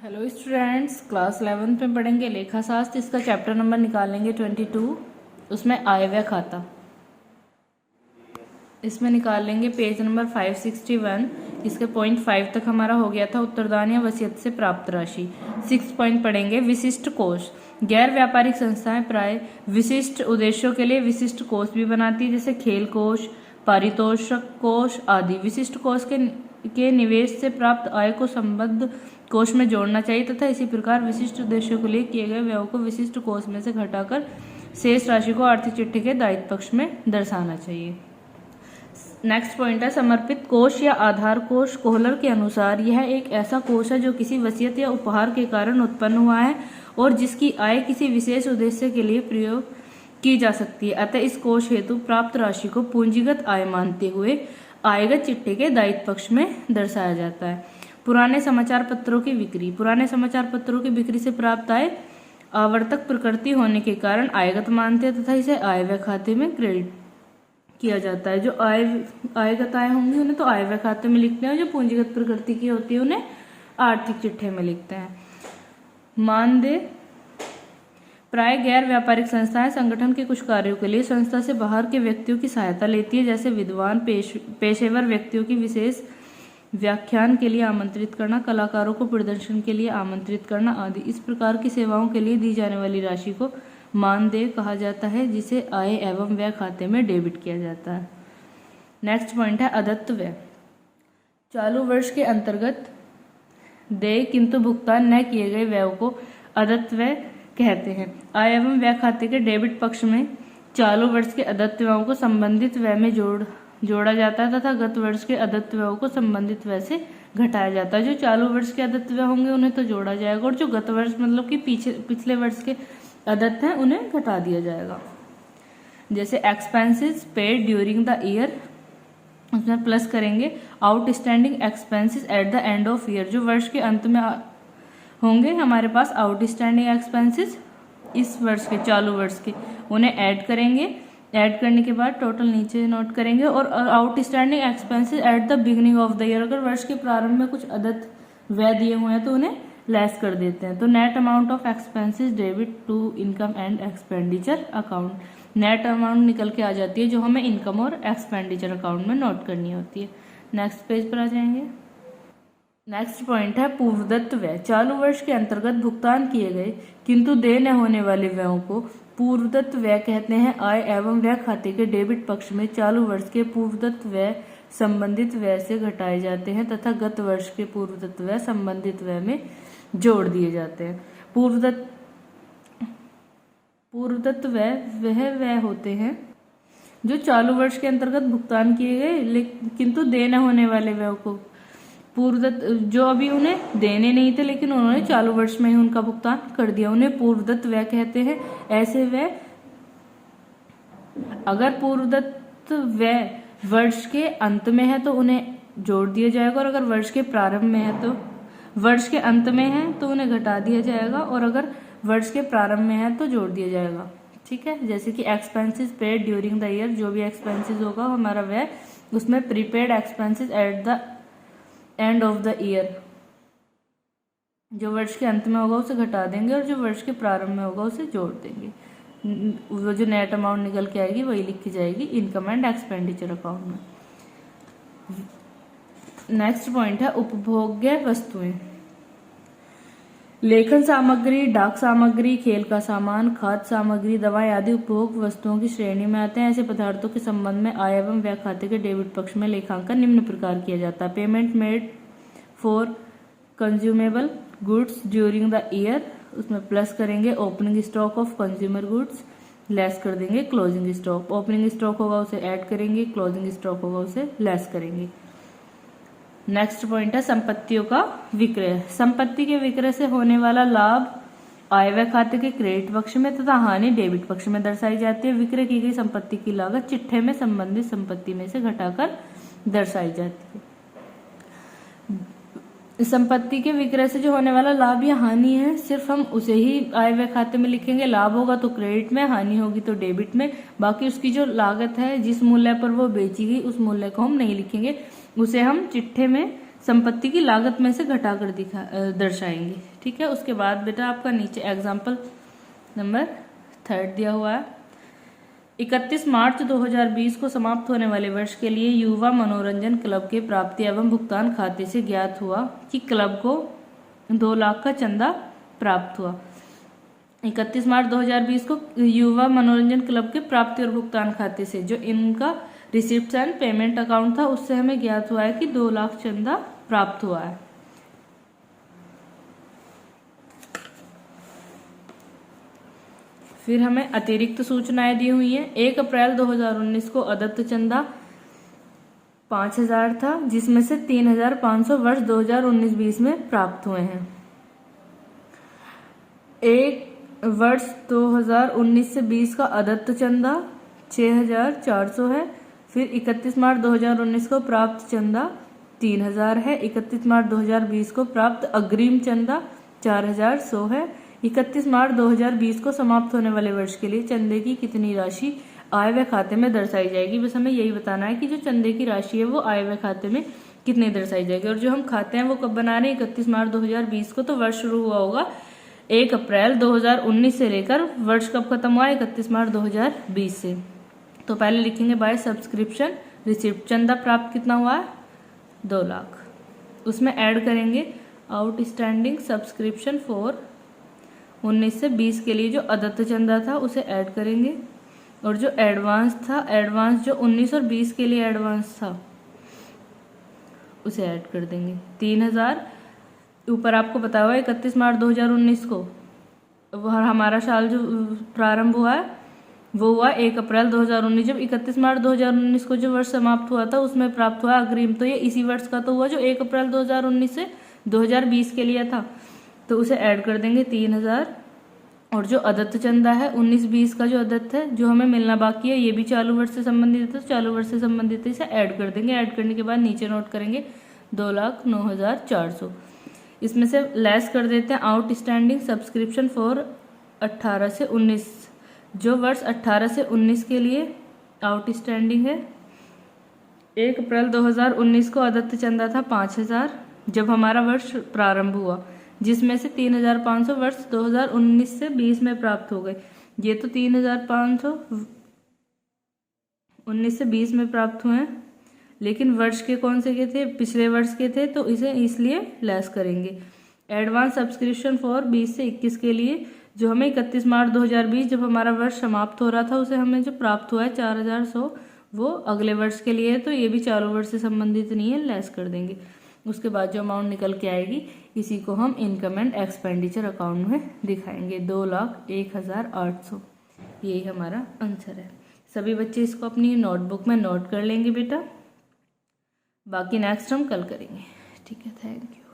Hello students, class 11th में पढ़ेंगे लेखा शास्त्र। इसका चैप्टर नंबर निकालेंगे 22। उसमें आय व्यय खाता। इसमें निकाल लेंगे पेज नंबर 561। इसके पॉइंट 5 तक हमारा हो गया था। उत्तरदान या वसीयत से प्राप्त राशि। 6 पॉइंट पढ़ेंगे। विशिष्ट कोष। गैर व्यापारिक संस्थाएं प्राय विशिष्ट उद्देश्यों के लिए विशिष्ट कोष भी बनाती है, जैसे खेल कोष, पारितोषिक कोष आदि। विशिष्ट कोष के निवेश से प्राप्त आय को संबद्ध कोष में जोड़ना चाहिए तथा इसी प्रकार विशिष्ट उद्देश्यों के लिए किए गए व्ययों को विशिष्ट कोष में से घटाकर शेष राशि को आर्थिक चिट्ठी के दायित्व पक्ष में दर्शाना चाहिए। नेक्स्ट पॉइंट है समर्पित कोष या आधार कोष। कोहलर के अनुसार यह एक ऐसा कोष है जो किसी वसीयत या उपहार के कारण उत्पन्न हुआ है और जिसकी आय किसी विशेष उद्देश्य के लिए प्रयोग की जा सकती है। अतः इस कोष हेतु प्राप्त राशि को पूंजीगत आय मानते हुए आयगत चिट्ठी के दायित्व पक्ष में दर्शाया जाता है। पुराने समाचार पत्रों की बिक्री। पुराने समाचार पत्रों की बिक्री से प्राप्त आय आवर्तक प्रकृति होने के कारण आयगत मानते हैं तथा इसे आय व्यय खाते में क्रेडिट किया जाता है। जो आयगत आय होंगी उन्हें तो आय व्यय खाते में लिखते हैं, जो पूंजीगत प्रकृति की होती है उन्हें आर्थिक चिट्ठे में लिखते हैं। मानदेय। प्राय गैर व्यापारिक संस्थाएं संगठन के कुछ कार्यों के लिए संस्था से बाहर के व्यक्तियों की सहायता लेती है, जैसे विद्वान पेशेवर व्यक्तियों की विशेष व्याख्यान के लिए आमंत्रित करना, कलाकारों को प्रदर्शन के लिए आमंत्रित करना आदि। इस प्रकार की सेवाओं के लिए दी जाने वाली राशि को मानदेय कहा जाता है, जिसे आय एवं व्यय खाते में डेबिट किया जाता है। नेक्स्ट पॉइंट है अदत्त व्यय। चालू वर्ष के अंतर्गत देय किंतु भुगतान न किए गए व्ययों को अदत्त व्यय कहते हैं। आय एवं व्यय खाते के डेबिट पक्ष में चालू वर्ष के अदत्त व्ययों को संबंधित व्यय में जोड़ा जाता है तथा गत वर्ष के अदत्त व्ययों को संबंधित व्यय से घटाया जाता है। जो चालू वर्ष के अदत्त व्यय होंगे उन्हें तो जोड़ा जाएगा और जो गत वर्ष मतलब कि पिछले वर्ष के अदत्त हैं उन्हें घटा दिया जाएगा। जैसे expenses paid during the year, उसमें प्लस करेंगे outstanding expenses at the end of year. जो वर्ष के अंत में होंगे हमारे पास आउटस्टैंडिंग एक्सपेंसेस इस वर्ष के चालू वर्ष के, उन्हें ऐड करेंगे। ऐड करने के बाद टोटल नीचे नोट करेंगे। और outstanding expenses at the beginning of the year, अगर वर्ष के प्रारंभ में कुछ अदत्त व्यय दिए हुए हैं तो उन्हें लेस कर देते हैं। तो net amount of expenses debit to income and expenditure account. Net amount निकल के आ जाती है जो हमें इनकम और एक्सपेंडिचर अकाउंट में नोट करनी होती है। नेक्स्ट पेज पर आ जाएंगे। नेक्स्ट पॉइंट है पूर्वदत्त व्यय। चालू वर्ष के अंतर्गत भुगतान किए गए किंतु देय न होने वाले व्ययों को पूर्वदत्त व्यय कहते हैं। आय एवं व्यय खाते के डेबिट पक्ष में चालू वर्ष के पूर्वदत्त व्यय संबंधित व्यय से घटाए जाते हैं तथा गत वर्ष के पूर्वदत्त व्यय संबंधित व्यय में जोड़ दिए जाते हैं। पूर्वदत्त व्यय वह व्यय होते हैं जो चालू वर्ष के अंतर्गत भुगतान किए गए किंतु देय न होने वाले व्ययों को पूर्वदत्त, जो अभी उन्हें देने नहीं थे लेकिन उन्होंने चालू वर्ष में ही उनका भुगतान कर दिया, उन्हें पूर्वदत्त व्यय कहते हैं। ऐसे व्यय, अगर पूर्वदत्त व्यय वर्ष के अंत में है तो उन्हें जोड़ दिया जाएगा और अगर वर्ष के प्रारंभ में है तो वर्ष के अंत में है तो उन्हें घटा दिया जाएगा और अगर वर्ष के प्रारंभ में है तो जोड़ दिया जाएगा। ठीक है, जैसे कि expenses paid during the year, जो भी एक्सपेंसेस होगा हमारा व्यय, उसमें prepaid expenses at the end of the year, जो वर्ष के अंत में होगा उसे घटा देंगे और जो वर्ष के प्रारंभ में होगा उसे जोड़ देंगे। वो जो नेट अमाउंट निकल के आएगी वही लिखी जाएगी इनकम एंड एक्सपेंडिचर अकाउंट में। नेक्स्ट पॉइंट है उपभोग्य वस्तुएं। लेखन सामग्री, डाक सामग्री, खेल का सामान, खाद्य सामग्री, दवाएं आदि उपभोग वस्तुओं की श्रेणी में आते हैं। ऐसे पदार्थों के संबंध में आय एवं व्यय खाते के डेबिट पक्ष में लेखांकन निम्न प्रकार किया जाता है। Payment made for consumable goods during the year, उसमें प्लस करेंगे opening stock of consumer goods, less कर देंगे क्लोजिंग स्टॉक। ओपनिंग स्टॉक होगा उसे ऐड करेंगे, क्लोजिंग स्टॉक होगा उसे लेस करेंगे। नेक्स्ट पॉइंट है संपत्तियों का विक्रय। संपत्ति के विक्रय से होने वाला लाभ आय व्यय खाते के क्रेडिट पक्ष में तथा हानि डेबिट पक्ष में दर्शाई जाती है। विक्रय की गई संपत्ति की लागत चिट्ठे में संबंधित संपत्ति में से घटाकर दर्शाई जाती है। संपत्ति के विक्रय से जो होने वाला लाभ या हानि है सिर्फ हम उसे ही आय व्यय खाते में लिखेंगे। लाभ होगा तो क्रेडिट में, हानि होगी तो डेबिट में। बाकी उसकी जो लागत है, जिस मूल्य पर वो बेची गई उस मूल्य को हम नहीं लिखेंगे, उसे हम चिट्ठे में संपत्ति की लागत में से घटाकर दर्शाएंगे। ठीक है, उसके बाद बेटा आपका नीचे एग्जाम्पल नंबर 3 दिया हुआ है। 31 मार्च 2020 को समाप्त होने वाले वर्ष के लिए युवा मनोरंजन क्लब के प्राप्ति एवं भुगतान खाते से ज्ञात हुआ कि क्लब को 2 लाख का चंदा प्राप्त हुआ। 31 मार्च 2020 को युवा मनोरंजन क्लब के प्राप्ति और भुगतान खाते से, जो इनका रिसिप्ट एंड पेमेंट अकाउंट था, उससे हमें ज्ञात हुआ है कि 2 लाख चंदा प्राप्त हुआ है। फिर हमें अतिरिक्त सूचनाएं दी हुई हैं। 1 अप्रैल 2019 को अदत्त चंदा 5000 था, जिसमें से 3500 वर्ष 2019-20 में प्राप्त हुए हैं। 1 वर्ष 2019 से 20 का अदत्त चंदा 6400 है। फिर 31 मार्च 2019 को प्राप्त चंदा 3000 है। 31 मार्च 2020 को प्राप्त अग्रिम चंदा 4100 है। 31 मार्च 2020 को समाप्त होने वाले वर्ष के लिए चंदे की कितनी राशि आय व्यय खाते में दर्शाई जाएगी। बस हमें यही बताना है कि जो चंदे की राशि है वो आय व्यय खाते में कितनी दर्शाई जाएगी। और जो हम खाते हैं वो कब बना रहे हैं, 31 मार्च 2020 को, तो वर्ष शुरू हुआ होगा 1 अप्रैल 2019 से लेकर वर्ष कब खत्म हुआ, 31 मार्च 2020 से। तो पहले लिखेंगे बाय सब्सक्रिप्शन रिसिप्ट, चंदा प्राप्त कितना हुआ है 2 लाख। उसमें ऐड करेंगे आउटस्टैंडिंग सब्सक्रिप्शन फॉर 19 से 20 के लिए जो अदत्त चंदा था उसे ऐड करेंगे, और जो एडवांस था, एडवांस जो 19 और 20 के लिए एडवांस था उसे ऐड कर देंगे 3000। ऊपर आपको बताया हुआ 31 मार्च 2019 को वह हमारा साल जो प्रारंभ हुआ है वो हुआ 1 अप्रैल 2019। जब 31 मार्च 2019 को जो वर्ष समाप्त हुआ था उसमें प्राप्त हुआ अग्रिम, तो ये इसी वर्ष का तो हुआ जो 1 अप्रैल 2019 से 2020 के लिए था, तो उसे ऐड कर देंगे 3000। और जो अदत्त चंदा है 19-20 का जो अदत्त है जो हमें मिलना बाकी है, ये भी चालू वर्ष से संबंधित है, तो चालू वर्ष से संबंधित है, इसे ऐड कर देंगे। ऐड करने के बाद नीचे नोट करेंगे 2,09,400। इसमें से लेस कर देते हैं आउटस्टैंडिंग सब्सक्रिप्शन फॉर 18 से 19, जो वर्ष 18 से 19 के लिए आउटस्टैंडिंग है। 1 अप्रैल 2019 को अदत्त चंदा था 5000 जब हमारा वर्ष प्रारंभ हुआ, जिसमें से 3500 वर्ष 2019 से 20 में प्राप्त हो गए। ये तो 3500 19 से 20 में प्राप्त हुए हैं, लेकिन वर्ष के कौन से के थे, पिछले वर्ष के थे, तो इसे इसलिए लेस करेंगे। एडवांस सब्सक्रिप्शन फॉर 20 से 21 के लिए जो हमें 31 मार्च 2020 जब हमारा वर्ष समाप्त हो रहा था उसे हमें जो प्राप्त हुआ है 4100, वो अगले वर्ष के लिए है, तो ये भी चालू वर्ष से संबंधित नहीं है, लेस कर देंगे। उसके बाद जो अमाउंट निकल के आएगी इसी को हम इनकम एंड एक्सपेंडिचर अकाउंट में दिखाएंगे 2,01,800। यही हमारा आंसर है। सभी बच्चे इसको अपनी नोटबुक में नोट कर लेंगे बेटा, बाकी नेक्स्ट हम कल करेंगे। ठीक है, थैंक यू।